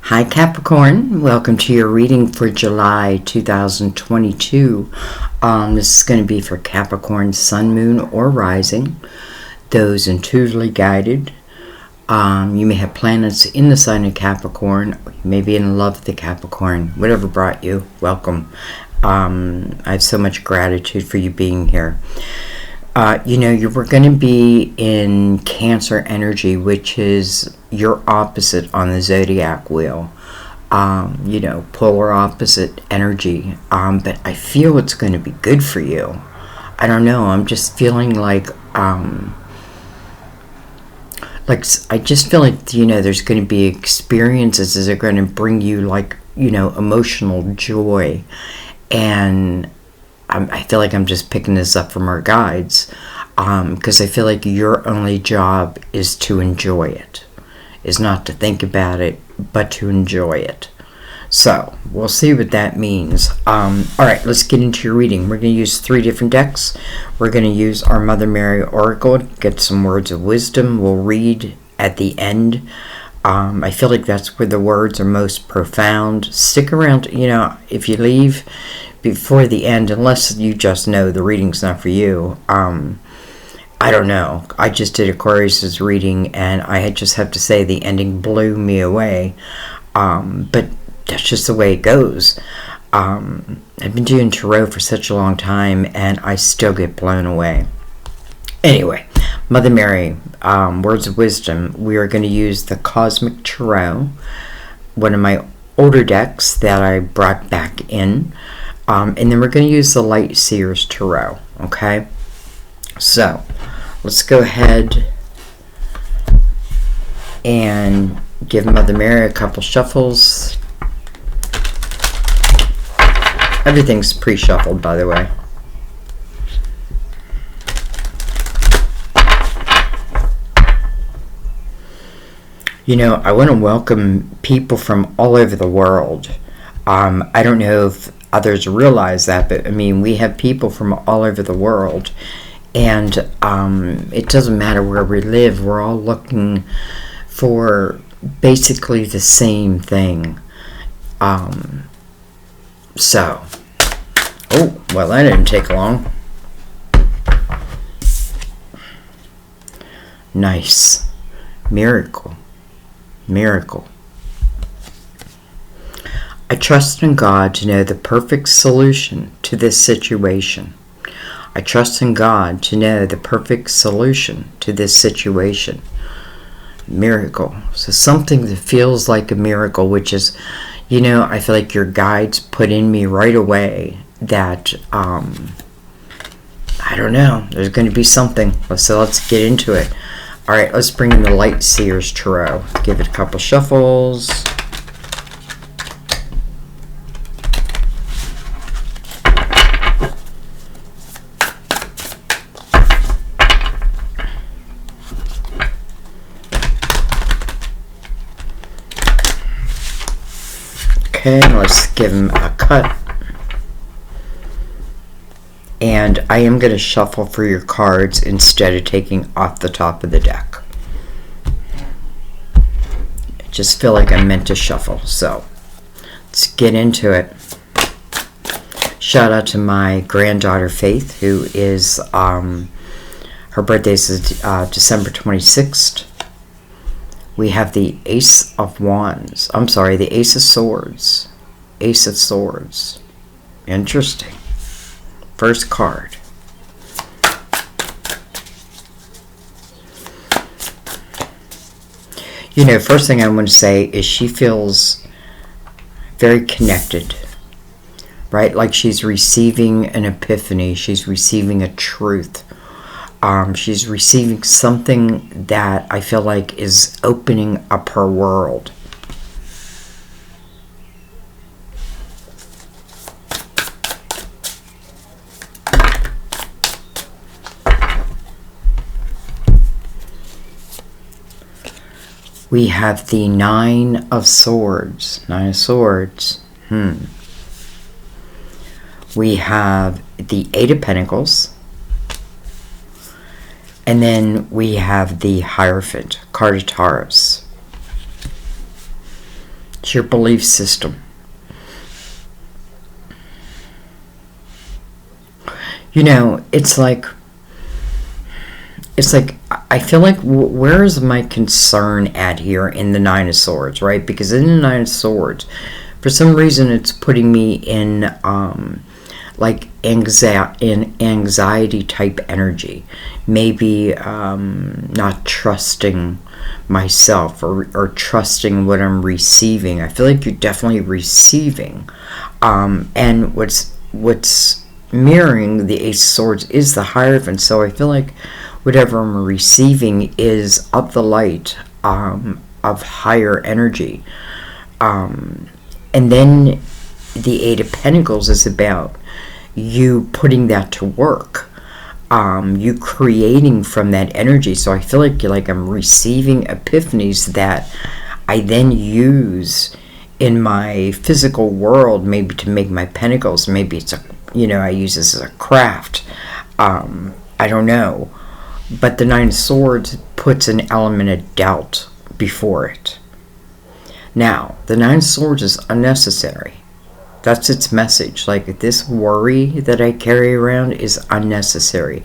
Hi Capricorn, welcome to your reading for July 2022. This is going to be for Capricorn, Sun, Moon, or Rising. Those intuitively guided. You may have planets in the sign of Capricorn. You may be in love with the Capricorn. Whatever brought you, welcome. I have so much gratitude for you being here. We're going to be in Cancer energy, which is your opposite on the zodiac wheel. Polar opposite energy. But I feel it's going to be good for you. I don't know. I'm just feeling like I just feel like, there's going to be experiences that are going to bring you emotional joy. And I feel like I'm just picking this up from our guides, because I feel like your only job is to enjoy it, is not to think about it, but to enjoy it. So we'll see what that means. All right, let's get into your reading. We're going to use 3 different decks. We're going to use our Mother Mary Oracle, get some words of wisdom. We'll read at the end. I feel like that's where the words are most profound. Stick around, if you leave before the end, unless you just know the reading's not for you. I don't know. I just did Aquarius's reading, and I just have to say the ending blew me away. But that's just the way it goes. I've been doing tarot for such a long time, and I still get blown away. Anyway, Mother Mary, words of wisdom. We are going to use the Cosmic Tarot, one of my older decks that I brought back in. And then we're going to use the Light Seers Tarot, okay? So, let's go ahead and give Mother Mary a couple shuffles. Everything's pre-shuffled, by the way. I want to welcome people from all over the world. I don't know if others realize that, but we have people from all over the world, and it doesn't matter where we live. We're all looking for basically the same thing. That didn't take long. Nice. Miracle. I trust in God to know the perfect solution to this situation. I trust in God to know the perfect solution to this situation. Miracle. So something that feels like a miracle, which is, I feel like your guides put in me right away that, I don't know, there's going to be something. So let's get into it. All right, let's bring in the Light Seers Tarot. Give it a couple shuffles. Okay, let's give him a cut. And I am going to shuffle for your cards instead of taking off the top of the deck. I just feel like I meant to shuffle. So let's get into it. Shout out to my granddaughter Faith, who is, her birthday is December 26th. We have the Ace of Wands. I'm sorry, the Ace of Swords. Ace of Swords. Interesting. First card. First thing I want to say is she feels very connected, right? Like she's receiving an epiphany. She's receiving a truth. She's receiving something that I feel like is opening up her world. We have the Nine of Swords. Nine of Swords. We have the Eight of Pentacles. And then we have the Hierophant, card of Taurus. It's your belief system. You know, it's like I feel like where is my concern at here in the Nine of Swords, right? Because in the Nine of Swords, for some reason, it's putting me in like anxiety type energy. Maybe not trusting myself or trusting what I'm receiving. I feel like you're definitely receiving. And what's mirroring the Ace of Swords is the Hierophant. So I feel like whatever I'm receiving is of the light, of higher energy. And then the Eight of Pentacles is about you putting that to work, you creating from that energy. So I feel like I'm receiving epiphanies that I then use in my physical world, maybe to make my pentacles. Maybe it's I use this as a craft. I don't know. But the Nine of Swords puts an element of doubt before it. Now, the Nine of Swords is unnecessary. That's its message. Like, this worry that I carry around is unnecessary.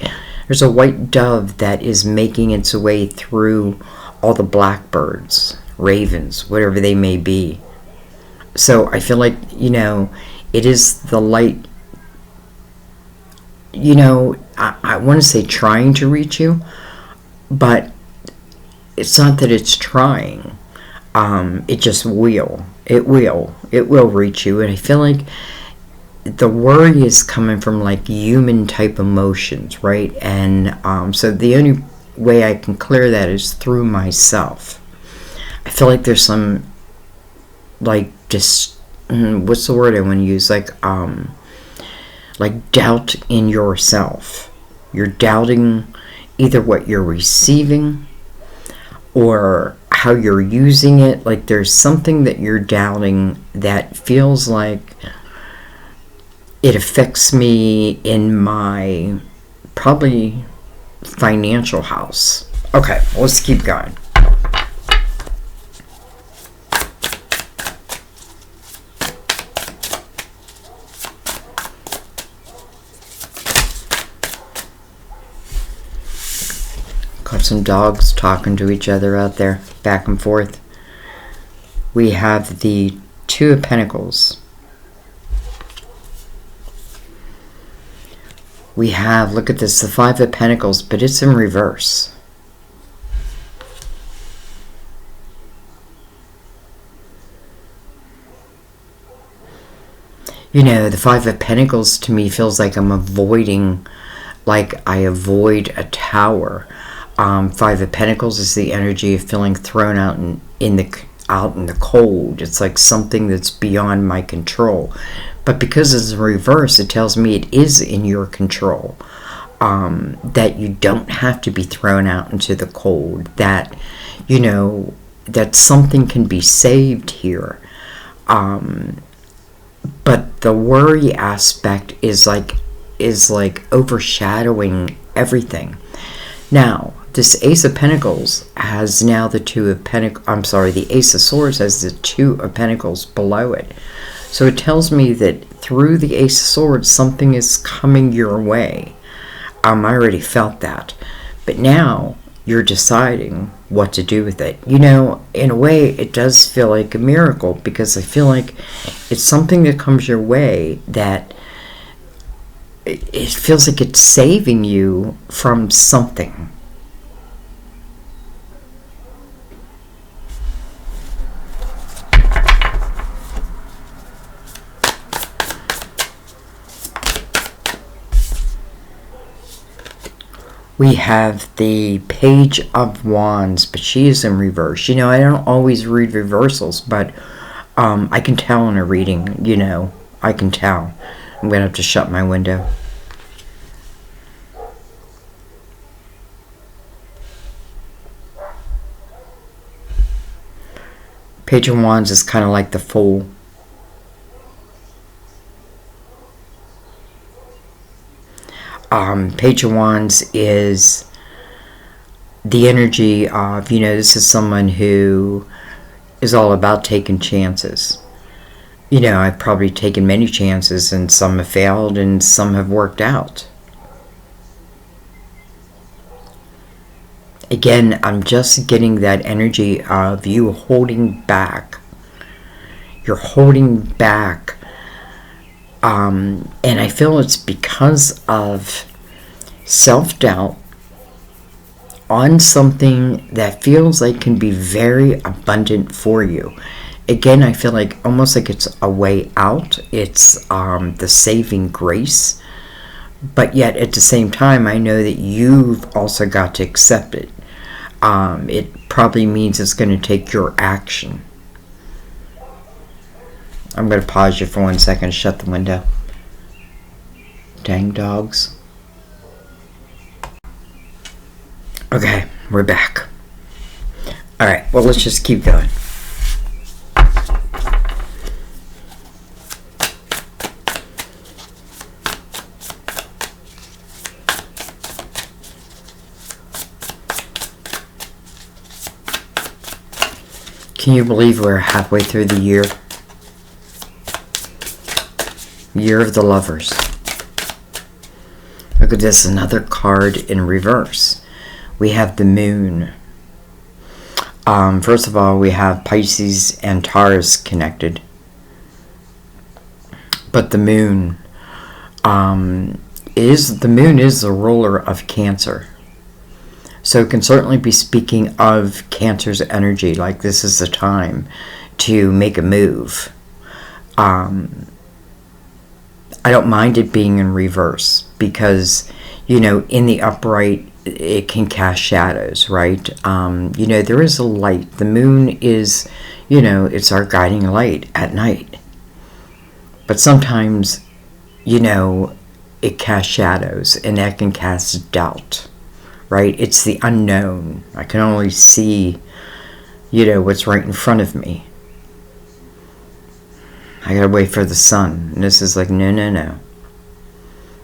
There's a white dove that is making its way through all the blackbirds, ravens, whatever they may be. So I feel like, it is the light, I want to say trying to reach you, but it's not that it's trying. It just will. It will reach you. And I feel like the worry is coming from like human type emotions, right? And so the only way I can clear that is through myself. I feel like there's some like what's the word I want to use? Like doubt in yourself. You're doubting either what you're receiving or how you're using it. Like, there's something that you're doubting that feels like it affects me in my probably financial house. Okay, let's keep going. Got some dogs talking to each other out there, back and forth. We have the Two of Pentacles. We have, look at this, the Five of Pentacles, but it's in reverse. The Five of Pentacles to me feels like I'm avoiding, like I avoid a tower. Five of Pentacles is the energy of feeling thrown out in the cold. It's like something that's beyond my control. But because it's in reverse, it tells me it is in your control. That you don't have to be thrown out into the cold. That, that something can be saved here. But the worry aspect is like overshadowing everything. Now, this Ace of Pentacles has now the Two of Pentacles. I'm sorry, the Ace of Swords has the Two of Pentacles below it. So it tells me that through the Ace of Swords, something is coming your way. I already felt that. But now you're deciding what to do with it. In a way, it does feel like a miracle, because I feel like it's something that comes your way that it feels like it's saving you from something. We have the Page of Wands, but she is in reverse. I don't always read reversals, but I can tell in a reading, I can tell. I'm going to have to shut my window. Page of Wands is kind of like the Fool. Page of Wands is the energy of, this is someone who is all about taking chances. You know, I've probably taken many chances, and some have failed and some have worked out. Again, I'm just getting that energy of you holding back. You're holding back. And I feel it's because of self-doubt on something that feels like can be very abundant for you. Again, I feel like almost like it's a way out. It's the saving grace. But yet at the same time, I know that you've also got to accept it. It probably means it's going to take your action. I'm going to pause you for 1 second, shut the window. Dang dogs. Okay, we're back. Alright, well, let's just keep going. Can you believe we're halfway through the year? Year of the Lovers. Look at this, another card in reverse. We have the Moon. First of all, we have Pisces and Taurus connected. But the Moon is the ruler of Cancer. So it can certainly be speaking of Cancer's energy, like this is the time to make a move. I don't mind it being in reverse because, you know, in the upright, it can cast shadows, right? You know, there is a light. The moon is, you know, it's our guiding light at night. But sometimes, you know, it casts shadows, and that can cast doubt, right? It's the unknown. I can only see, you know, what's right in front of me. I gotta wait for the sun. And this is like, no.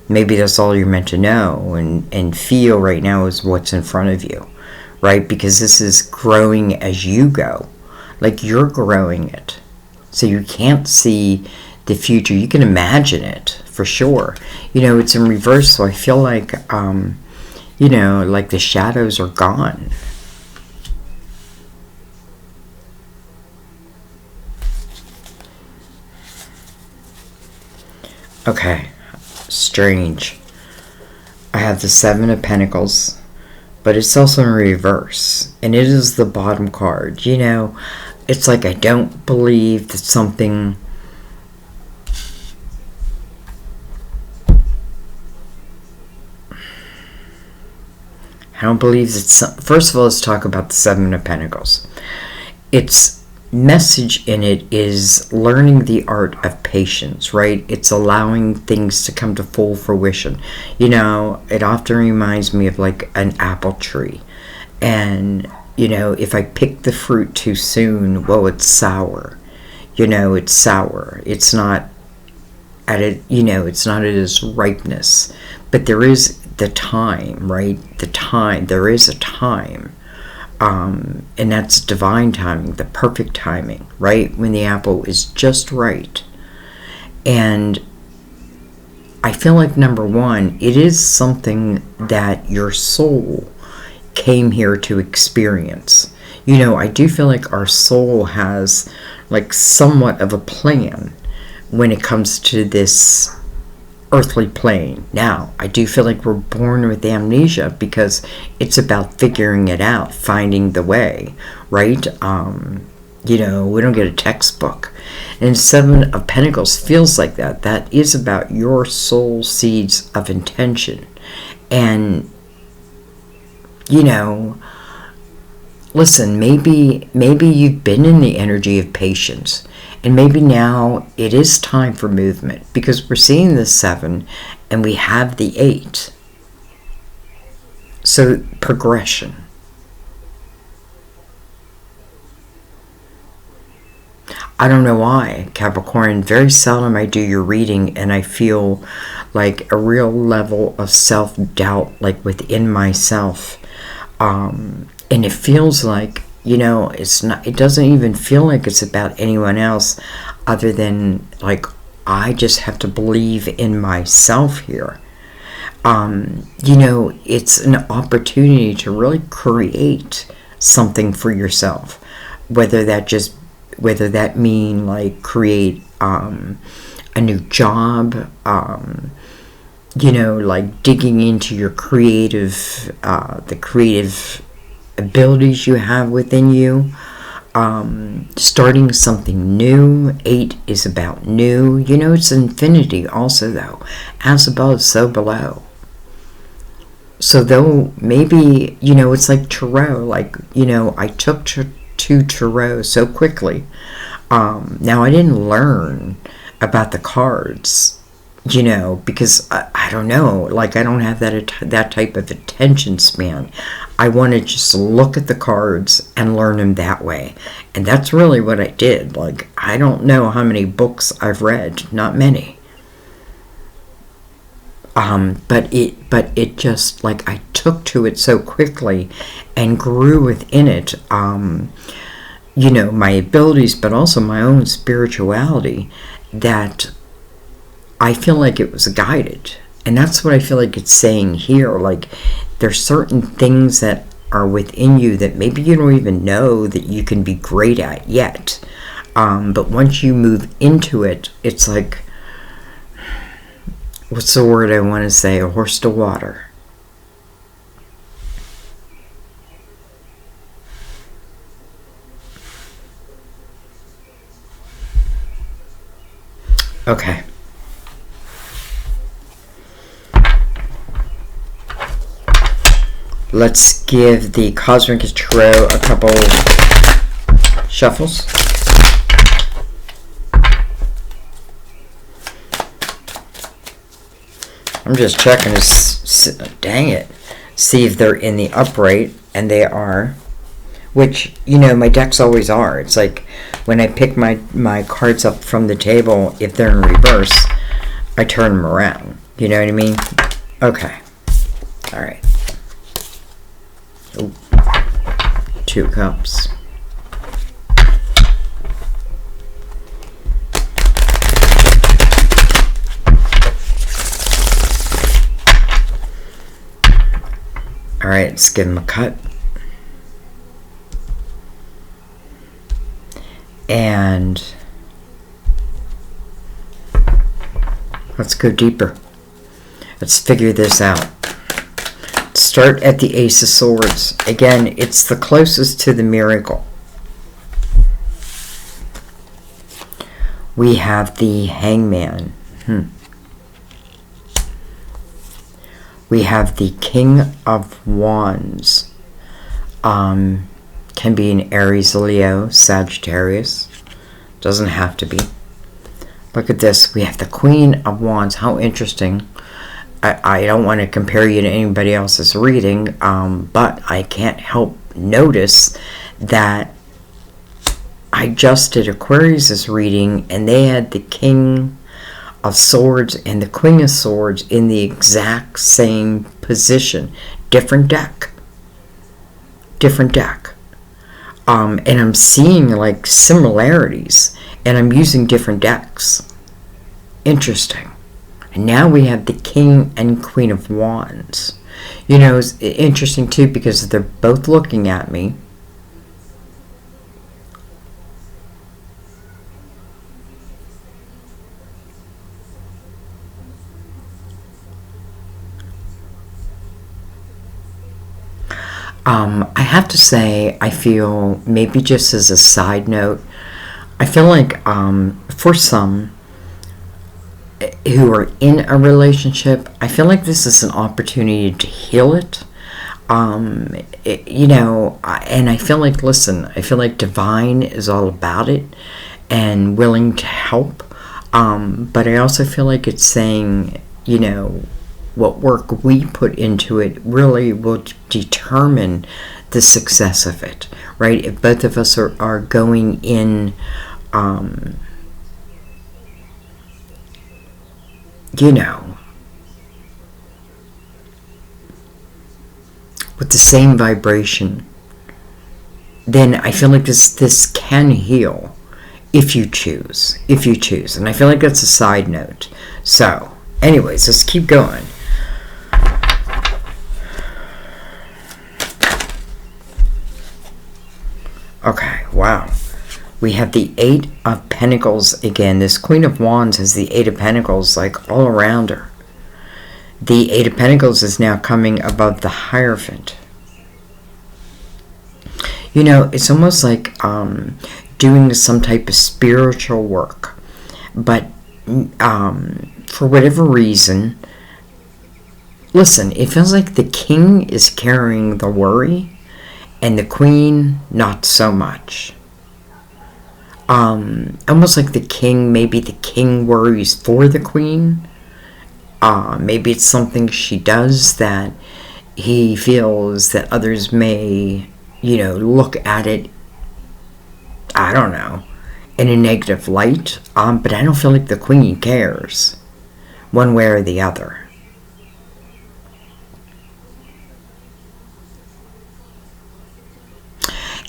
Maybe that's all you're meant to know and feel right now is what's in front of you, right? Because this is growing as you go. Like you're growing it. So you can't see the future. You can imagine it for sure. You know, it's in reverse, so I feel like, you know, like the shadows are gone. Okay, strange. I have the Seven of Pentacles, but it's also in reverse, and it is the bottom card. You know, it's like I don't believe that something... I don't believe that first of all, let's talk about the Seven of Pentacles. Its message in it is learning the art of patience, right? It's allowing things to come to full fruition. You know, it often reminds me of like an apple tree. And, you know, if I pick the fruit too soon, well, it's sour. You know, it's sour. It's not at it, you know, it's not at its ripeness. But there is the time, right? The time, there is a time. And that's divine timing, the perfect timing, right? When the apple is just right. And I feel like, number one, it is something that your soul came here to experience. You know, I do feel like our soul has like somewhat of a plan when it comes to this earthly plane. Now, I do feel like we're born with amnesia because it's about figuring it out, finding the way, right? You know, we don't get a textbook. And Seven of Pentacles feels like that. That is about your soul seeds of intention. And, you know, listen, maybe you've been in the energy of patience. And maybe now it is time for movement because we're seeing the 7 and we have the 8. So progression. I don't know why, Capricorn. Very seldom I do your reading and I feel like a real level of self-doubt like within myself. And it feels like You know, it's not, it doesn't even feel like it's about anyone else other than, like, I just have to believe in myself here. You know, it's an opportunity to really create something for yourself, whether that mean like create a new job, you know, like digging into your creative, the creative abilities you have within you, starting something new. 8 is about new. You know, it's infinity also, though. As above, so below. So though maybe, you know, it's like tarot. Like, you know, I took to tarot so quickly. Now I didn't learn about the cards, you know, because I don't know, like I don't have that type of attention span. I want to just look at the cards and learn them that way. And that's really what I did. Like, I don't know how many books I've read, not many. But it just, like, I took to it so quickly and grew within it, you know, my abilities, but also my own spirituality, that I feel like it was guided. And that's what I feel like it's saying here. Like, there's certain things that are within you that maybe you don't even know that you can be great at yet. But once you move into it, it's like, what's the word I want to say? A horse to water. Okay. Let's give the Cosmic Tarot a couple shuffles. I'm just checking to, dang it, see if they're in the upright, and they are. Which, you know, my decks always are. It's like when I pick my cards up from the table, if they're in reverse, I turn them around. You know what I mean? Okay. All right. Ooh. 2 cups. All right, let's give them a cut. And let's go deeper. Let's figure this out. Start at the Ace of Swords. Again, it's the closest to the miracle. We have the Hangman. We have the King of Wands. Can be an Aries, Leo, Sagittarius. Doesn't have to be. Look at this. We have the Queen of Wands. How interesting. I don't want to compare you to anybody else's reading, but I can't help notice that I just did Aquarius's reading, and they had the King of Swords and the Queen of Swords in the exact same position. Different deck. Different deck. And I'm seeing like similarities, and I'm using different decks. Interesting. And now we have the King and Queen of Wands. You know, it's interesting too because they're both looking at me. I have to say, I feel, maybe just as a side note, I feel like for some who are in a relationship, I feel like this is an opportunity to heal it. You know, and I feel like, listen, I feel like Divine is all about it and willing to help. But I also feel like it's saying, you know, what work we put into it really will determine the success of it, right? If both of us are going in, you know, with the same vibration, then I feel like this can heal if you choose. If you choose. And I feel like that's a side note. So, anyways, let's keep going. Okay, wow. We have the Eight of Pentacles again. This Queen of Wands has the Eight of Pentacles like all around her. The Eight of Pentacles is now coming above the Hierophant. You know, it's almost like doing some type of spiritual work. But for whatever reason, listen, it feels like the King is carrying the worry and the Queen not so much. Almost like the King, maybe the King worries for the Queen. Maybe it's something she does that he feels that others may, you know, look at it, I don't know, in a negative light. But I don't feel like the Queen cares one way or the other.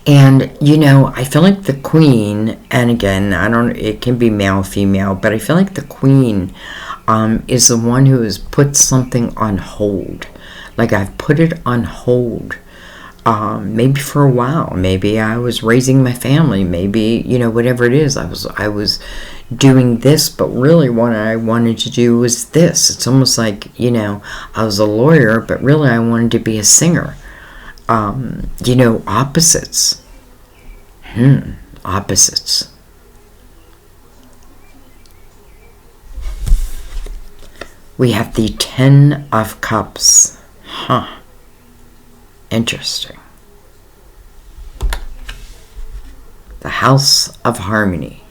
And, you know, I feel like the Queen, and again, it can be male, female, but I feel like the Queen is the one who has put something on hold. Like, I've put it on hold, maybe for a while. Maybe I was raising my family. Maybe, you know, whatever it is, I was doing this, but really what I wanted to do was this. It's almost like, you know, I was a lawyer, but really I wanted to be a singer. You know, opposites. Opposites. We have the Ten of Cups. Interesting. The House of Harmony.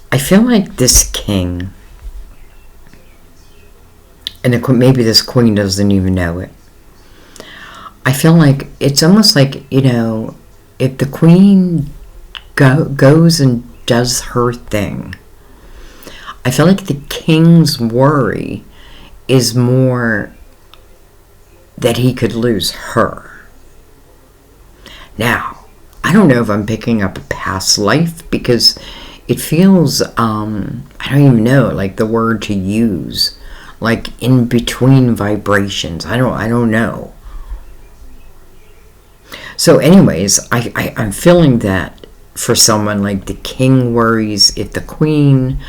I feel like this King, and maybe this Queen doesn't even know it. I feel like it's almost like, you know, if the Queen goes and does her thing, I feel like the King's worry is more that he could lose her. Now, I don't know if I'm picking up a past life, because it feels, I don't even know, like the word to use, like in between vibrations. I don't know. So anyways, I'm feeling that for someone, like the King worries if the Queen,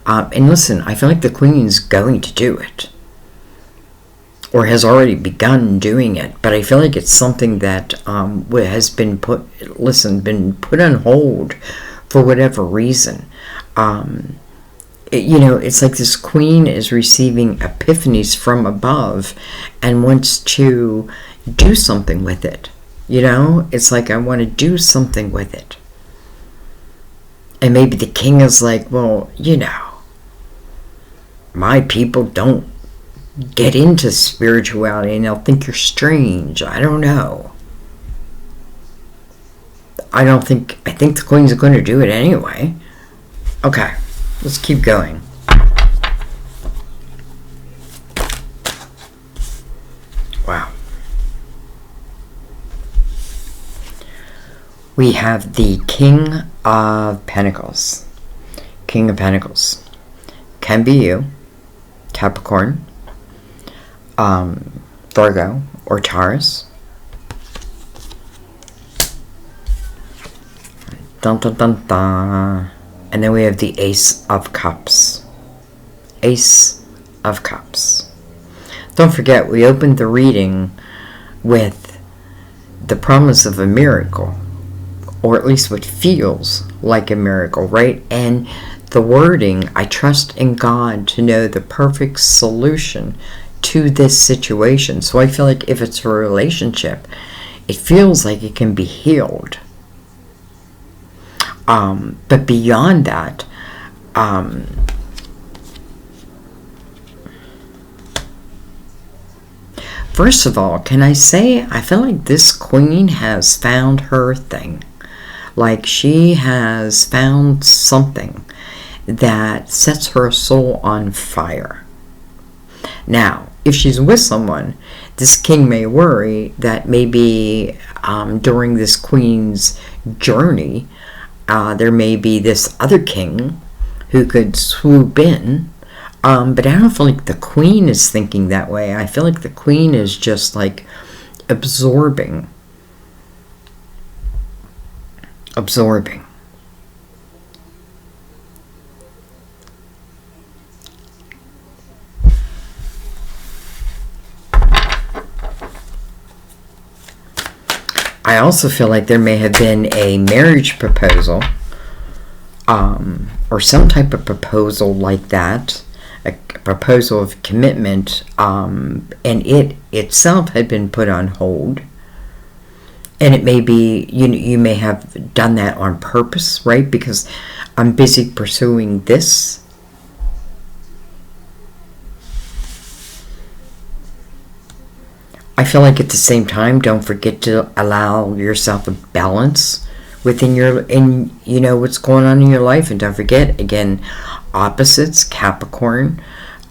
and listen, I feel like the Queen's going to do it, or has already begun doing it, but I feel like it's something that has been put on hold for whatever reason. You know, it's like this Queen is receiving epiphanies from above and wants to do something with it. You know, it's like, I want to do something with it. And maybe the King is like, well, you know, my people don't get into spirituality and they'll think you're strange. I don't know. I think the Queen's going to do it anyway. Okay, let's keep going. Wow. We have the King of Pentacles. King of Pentacles. Can be you, Capricorn, Virgo, or Taurus. Dun, dun, dun, dun. And then we have the Ace of Cups. Ace of Cups. Don't forget, we opened the reading with the promise of a miracle, or at least what feels like a miracle, right? And the wording, I trust in God to know the perfect solution to this situation. So I feel like if it's a relationship, it feels like it can be healed. But beyond that, First of all, can I say, I feel like this queen has found her thing. Like she has found something that sets her soul on fire. Now, if she's with someone, this king may worry that maybe during this queen's journey, there may be this other king who could swoop in. But I don't feel like the queen is thinking that way. I feel like the queen is just like absorbing. I also feel like there may have been a marriage proposal, or some type of proposal like that, a proposal of commitment, and it itself had been put on hold. And it may be, you may have done that on purpose, right? Because I'm busy pursuing this. I feel like at the same time, don't forget to allow yourself a balance within what's going on in your life. And don't forget, again, opposites, Capricorn,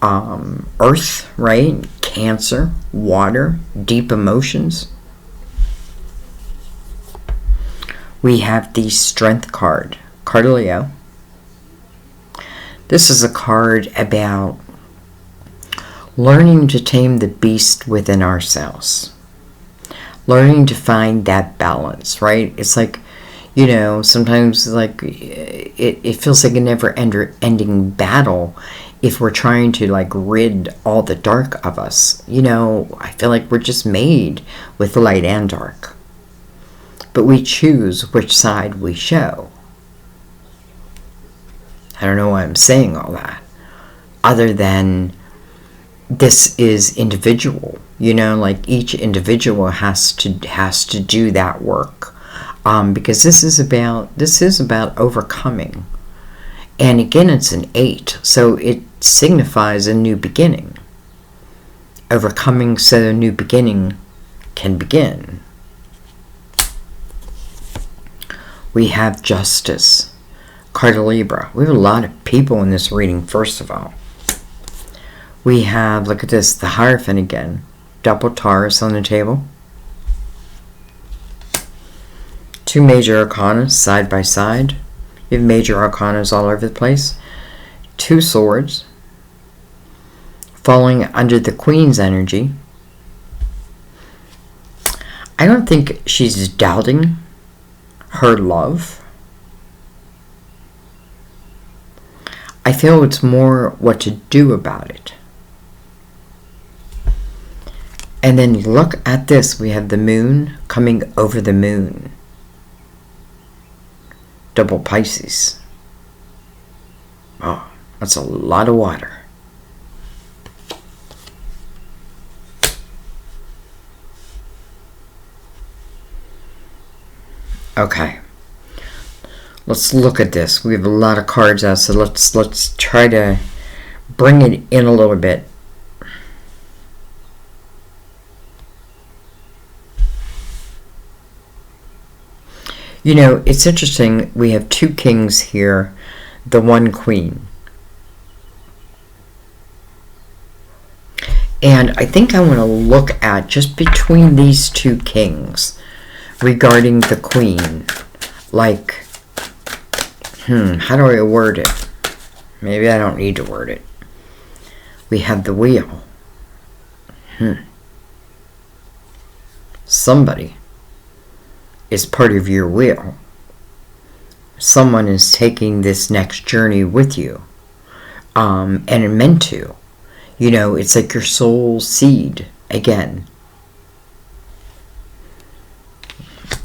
Earth, right? Cancer, water, deep emotions. We have the Strength card, card of Leo. This is a card about learning to tame the beast within ourselves. Learning to find that balance, right? It's like, sometimes like it feels like a never-ending battle if we're trying to like rid all the dark of us. I feel like we're just made with light and dark. But we choose which side we show. I don't know why I'm saying all that. Other than this is individual, like each individual has to do that work, because this is about overcoming. And again, it's an 8, so it signifies a new beginning. Overcoming so a new beginning can begin. We have Justice, card of Libra. We have a lot of people in this reading, first of all. We have, look at this, the Hierophant again. Double Taurus on the table. 2 major arcana side by side. You have major arcanas all over the place. 2 swords. Falling under the Queen's energy. I don't think she's doubting her love. I feel it's more what to do about it. And then look at this. We have the moon coming over the moon. Double Pisces. Oh, that's a lot of water. Okay. Let's look at this. We have a lot of cards out, so let's try to bring it in a little bit. It's interesting. We have 2 kings here, the 1 queen. And I think I want to look at just between these 2 kings regarding the queen. Like, how do I word it? Maybe I don't need to word it. We have the Wheel. Somebody is part of your wheel. Someone is taking this next journey with you. And it meant to. It's like your soul seed again.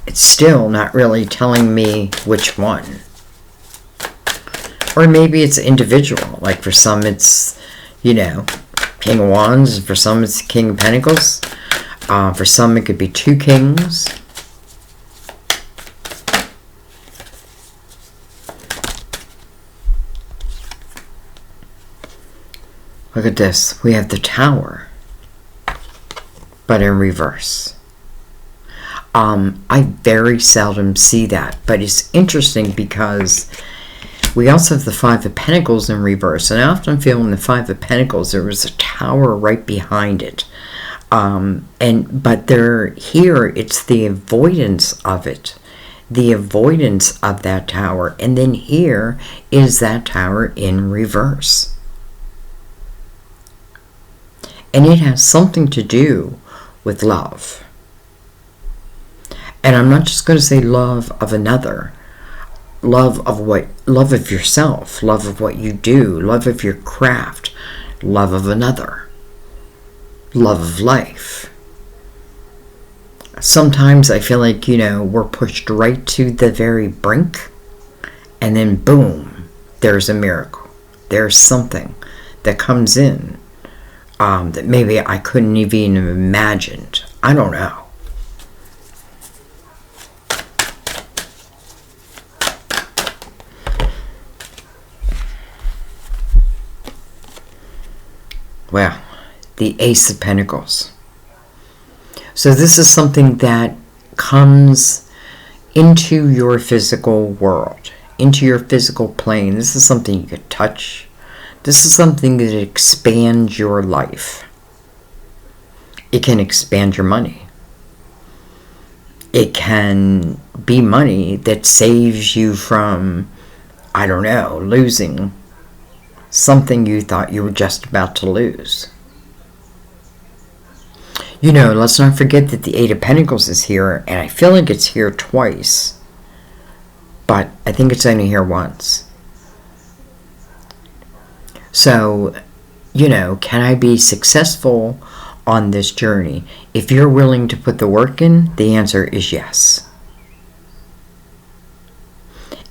It's still not really telling me which one. Or maybe it's individual. Like for some it's, King of Wands. For some it's King of Pentacles. For some it could be 2 kings. Look at this. We have the Tower. but in reverse. I very seldom see that, but it's interesting because we also have the Five of Pentacles in reverse, and I often feel in the Five of Pentacles there was a tower right behind it, but here it's the avoidance of it, the avoidance of that tower, and then here is that tower in reverse, and it has something to do with love. And I'm not just going to say love of another, love of yourself, love of what you do, love of your craft, love of another, love of life. Sometimes I feel like, we're pushed right to the very brink, and then boom, there's a miracle. There's something that comes in that maybe I couldn't even have imagined. I don't know. Well, the Ace of Pentacles. So this is something that comes into your physical world, into your physical plane. This is something you could touch. This is something that expands your life. It can expand your money. It can be money that saves you from, I don't know, losing something you thought you were just about to lose. Let's not forget that the Eight of Pentacles is here, and I feel like it's here twice, but I think it's only here once. So, can I be successful on this journey? If you're willing to put the work in, the answer is yes.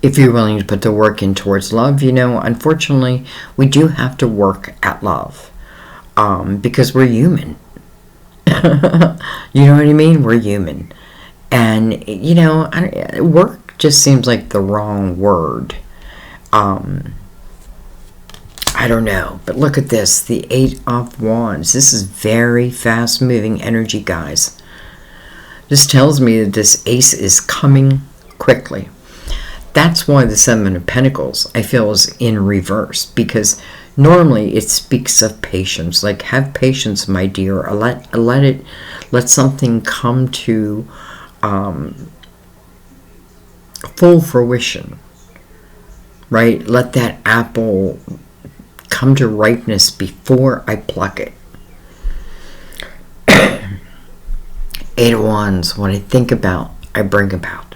If you're willing to put the work in towards love, unfortunately, we do have to work at love because we're human. You know what I mean? We're human. And, work just seems like the wrong word. I don't know. But look at this. The Eight of Wands. This is very fast-moving energy, guys. This tells me that this ace is coming quickly. That's why the Seven of Pentacles, I feel, is in reverse, because normally it speaks of patience. Like, have patience, my dear. Let something come to full fruition, right? Let that apple come to ripeness before I pluck it. Eight of Wands, what I think about, I bring about.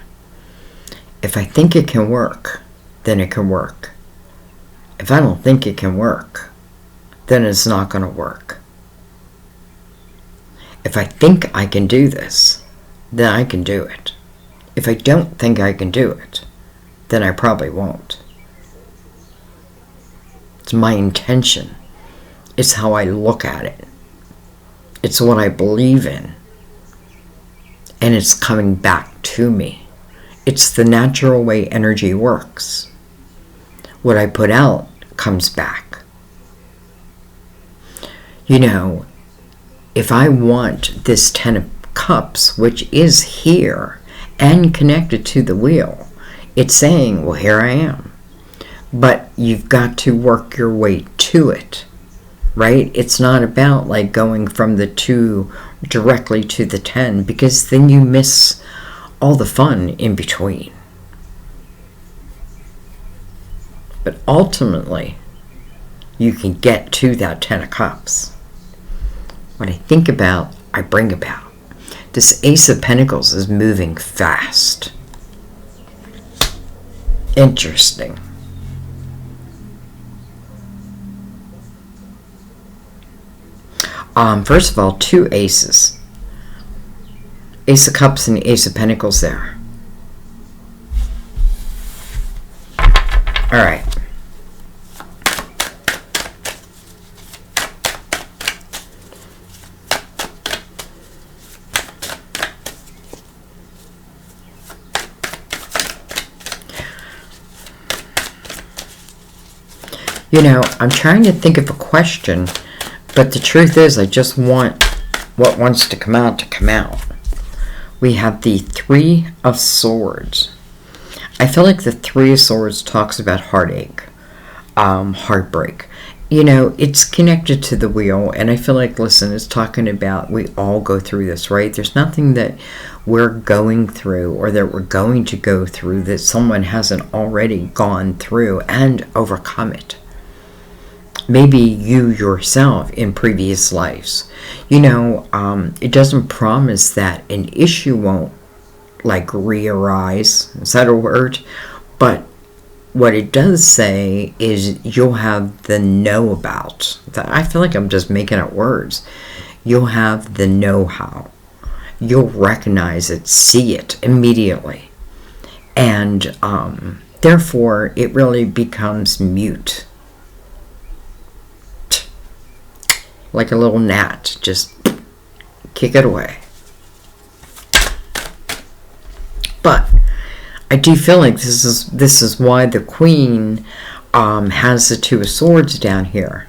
If I think it can work, then it can work. If I don't think it can work, then it's not going to work. If I think I can do this, then I can do it. If I don't think I can do it, then I probably won't. It's my intention. It's how I look at it. It's what I believe in. And it's coming back to me. It's the natural way energy works. What I put out comes back. If I want this Ten of Cups, which is here and connected to the wheel, it's saying, well, here I am. But you've got to work your way to it, right? It's not about like going from the 2 directly to the 10, because then you miss all the fun in between. But ultimately, you can get to that Ten of Cups. What I think about, I bring about. This Ace of Pentacles is moving fast. Interesting. First of all, 2 aces. Ace of Cups and the Ace of Pentacles there. All right. I'm trying to think of a question, but the truth is I just want what wants to come out to come out. We have the Three of Swords. I feel like the Three of Swords talks about heartache, heartbreak. You know, it's connected to the wheel, and I feel like, listen, it's talking about we all go through this, right? There's nothing that we're going through or that we're going to go through that someone hasn't already gone through and overcome it. Maybe you yourself in previous lives. You know, it doesn't promise that an issue won't, like, re-arise. Is that a word? But what it does say is you'll have the know about. I feel like I'm just making up words. You'll have the know-how. You'll recognize it, see it immediately. And therefore, it really becomes mute. Like a little gnat, just kick it away. But I do feel like this is why the Queen has the Two of Swords down here,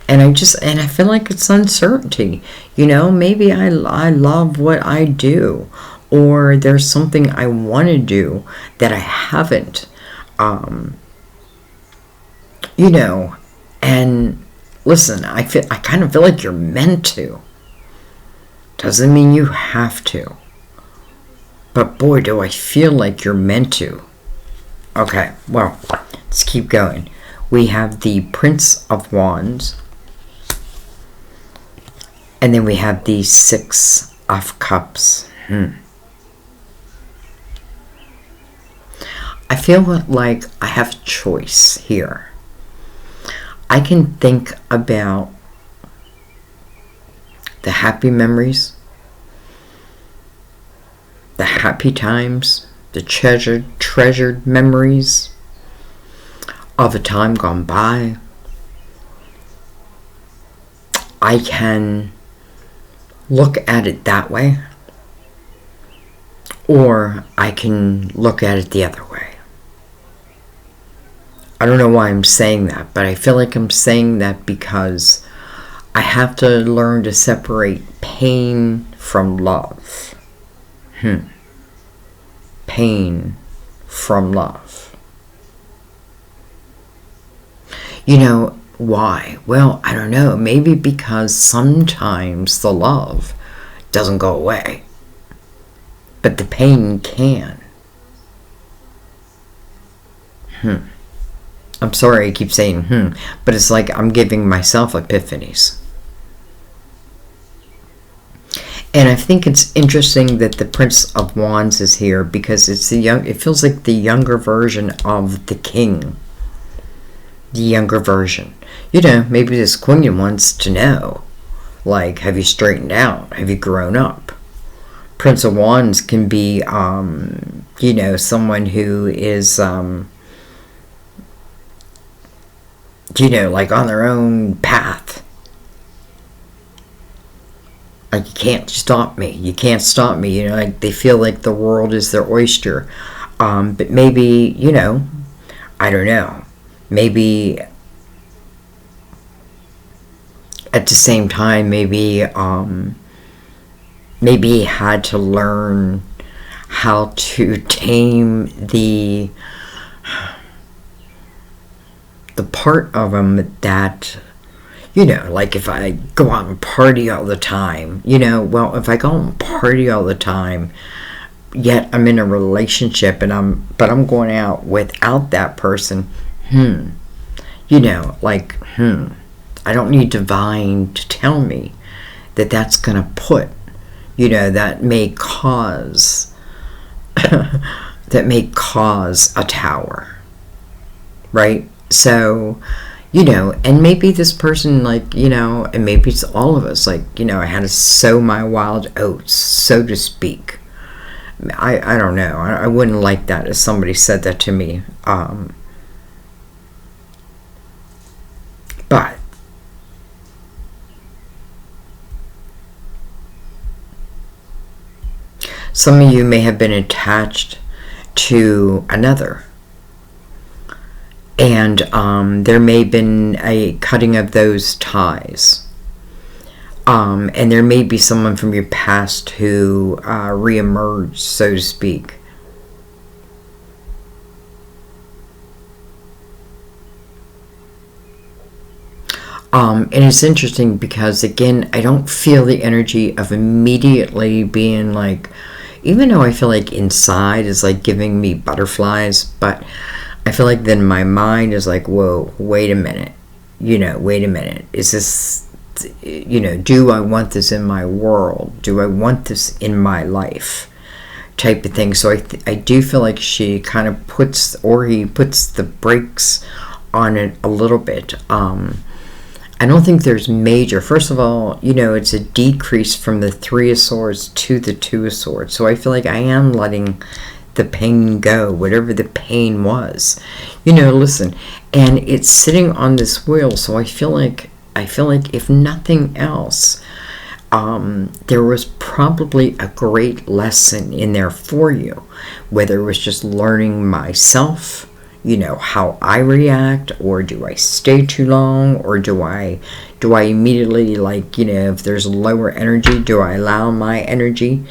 and I feel like it's uncertainty. You know, maybe I love what I do, or there's something I want to do that I haven't. You know, and listen, I kind of feel like you're meant to. Doesn't mean you have to. But boy, do I feel like you're meant to. Okay, well, let's keep going. We have the Prince of Wands. And then we have the Six of Cups. I feel like I have a choice here. I can think about the happy memories, the happy times, the treasured memories of a time gone by. I can look at it that way, or I can look at it the other way. I don't know why I'm saying that, but I feel like I'm saying that because I have to learn to separate pain from love. Pain from love. You know, why? Well, I don't know. Maybe because sometimes the love doesn't go away, but the pain can. I'm sorry I keep saying but it's like I'm giving myself epiphanies. And I think it's interesting that the Prince of Wands is here because it's it feels like the younger version of the King. The younger version. You know, maybe this Queen wants to know, like, have you straightened out? Have you grown up? Prince of Wands can be, you know, someone who is, you know, like on their own path. Like, you can't stop me. You can't stop me. You know, like they feel like the world is their oyster. But maybe, you know, I don't know. Maybe at the same time, maybe he had to learn how to tame the part of him that, you know, like if I go out and party all the time, you know, well, if I go out and party all the time, yet I'm in a relationship and I'm going out without that person, you know, like, I don't need divine to tell me that that's going to put, you know, that may cause a tower, right? So, you know, and maybe this person, like, you know, and maybe it's all of us, like, you know, I had to sow my wild oats, so to speak. I don't know. I wouldn't like that if somebody said that to me. But some of you may have been attached to another. And there may have been a cutting of those ties. And there may be someone from your past who reemerged, so to speak. And it's interesting because, again, I don't feel the energy of immediately being like, even though I feel like inside is like giving me butterflies, but I feel like then my mind is like, whoa, wait a minute. Wait a minute. Is this, do I want this in my world? Do I want this in my life? Type of thing. So I do feel like she kind of puts, or he puts the brakes on it a little bit. I don't think there's major. First of all, it's a decrease from the Three of Swords to the Two of Swords. So I feel like I am letting the pain go, whatever the pain was. Listen, and it's sitting on this wheel. So I feel like if nothing else, there was probably a great lesson in there for you, whether it was just learning myself, how I react, or do I stay too long, or do I immediately, like, if there's lower energy, do I allow my energy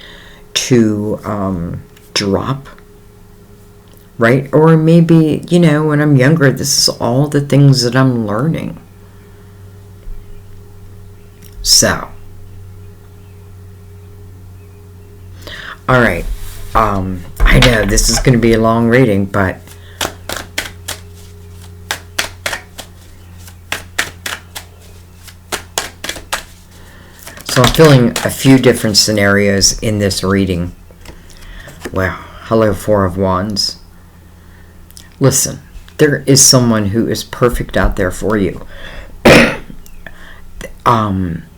to drop, right? Or maybe, when I'm younger, this is all the things that I'm learning. So, all right, I know this is going to be a long reading, but so I'm feeling a few different scenarios in this reading. Wow. Hello, Four of Wands. Listen, there is someone who is perfect out there for you.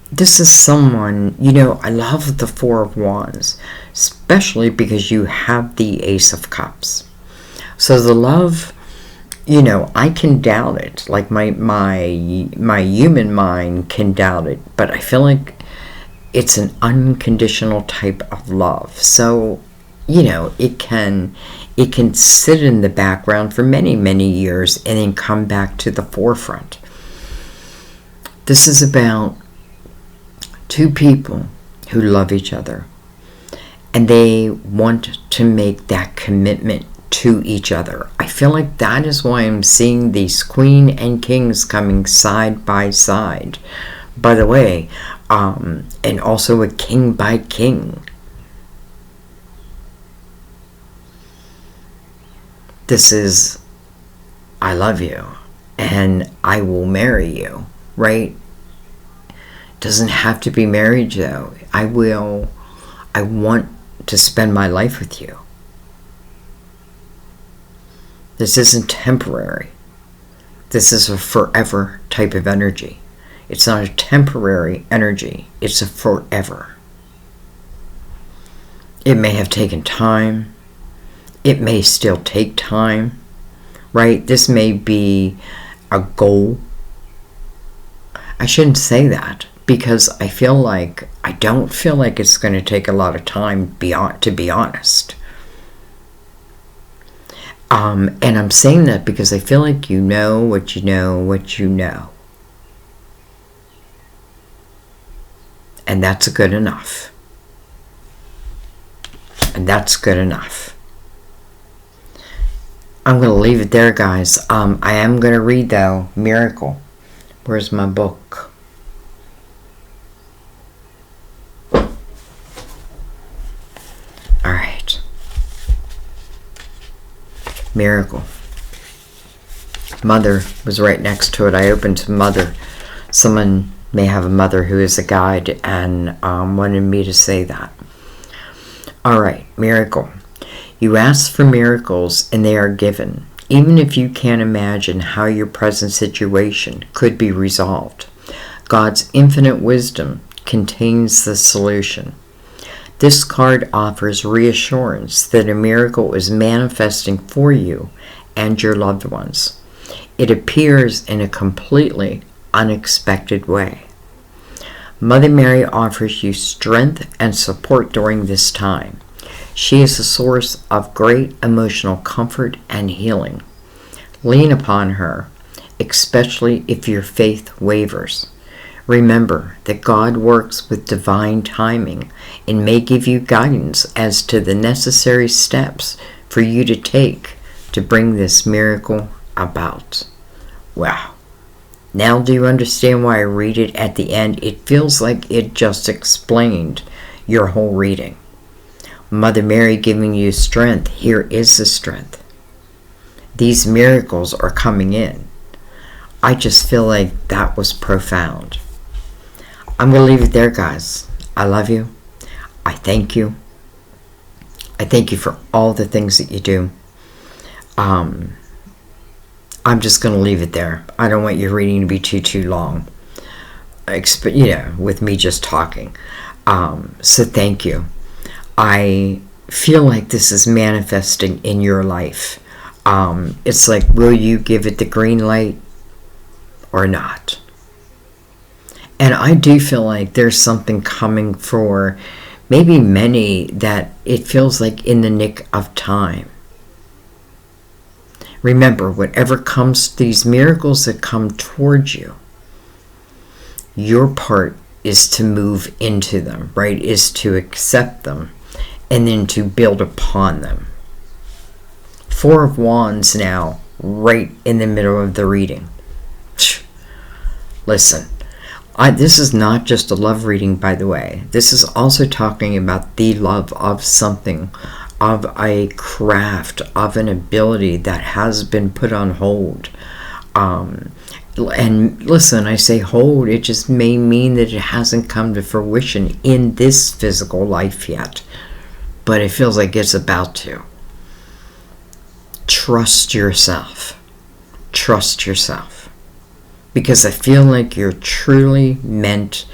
This is someone, I love the Four of Wands, especially because you have the Ace of Cups. So the love, I can doubt it. Like my human mind can doubt it, but I feel like it's an unconditional type of love. So, it can sit in the background for many, many years and then come back to the forefront. This is about two people who love each other, and they want to make that commitment to each other. I feel like that is why I'm seeing these Queen and Kings coming side by side. By the way, and also a king by king. This is, I love you and I will marry you, right? Doesn't have to be marriage though. I want to spend my life with you. This isn't temporary. This is a forever type of energy. It's not a temporary energy. It's a forever. It may have taken time. It may still take time, right? This may be a goal. I shouldn't say that because I don't feel like it's going to take a lot of time to be honest. And I'm saying that because I feel like you know what you know what you know. And that's good enough. And that's good enough. I'm going to leave it there, guys. I am going to read, though, Miracle. Where's my book? All right. Miracle. Mother was right next to it. I opened to Mother. Someone may have a mother who is a guide and wanted me to say that. All right, Miracle. You ask for miracles and they are given, even if you can't imagine how your present situation could be resolved. God's infinite wisdom contains the solution. This card offers reassurance that a miracle is manifesting for you and your loved ones. It appears in a completely unexpected way. Mother Mary offers you strength and support during this time. She is a source of great emotional comfort and healing. Lean upon her, especially if your faith wavers. Remember that God works with divine timing and may give you guidance as to the necessary steps for you to take to bring this miracle about. Wow. Now do you understand why I read it at the end? It feels like it just explained your whole reading. Mother Mary giving you strength. Here is the strength. These miracles are coming in. I just feel like that was profound. I'm going to leave it there, guys. I love you. I thank you. I thank you for all the things that you do. I'm just going to leave it there. I don't want your reading to be too long. With me just talking. So thank you. I feel like this is manifesting in your life. It's like, will you give it the green light or not? And I do feel like there's something coming for maybe many that it feels like in the nick of time. Remember, whatever comes, these miracles that come towards you, your part is to move into them, right? Is to accept them and then to build upon them. Four of Wands now, right in the middle of the reading. Listen, this is not just a love reading, by the way. This is also talking about the love of something, of a craft, of an ability that has been put on hold. And listen, I say hold, it just may mean that it hasn't come to fruition in this physical life yet. But it feels like it's about to. Trust yourself. Trust yourself. Because I feel like you're truly meant,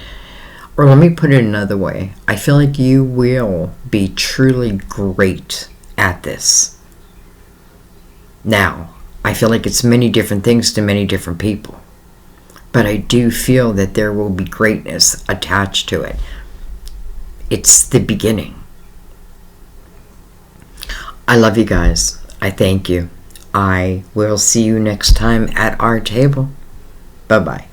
or let me put it another way. I feel like you will be truly great at this. Now, I feel like it's many different things to many different people. But I do feel that there will be greatness attached to it. It's the beginning. I love you guys. I thank you. I will see you next time at our table. Bye-bye.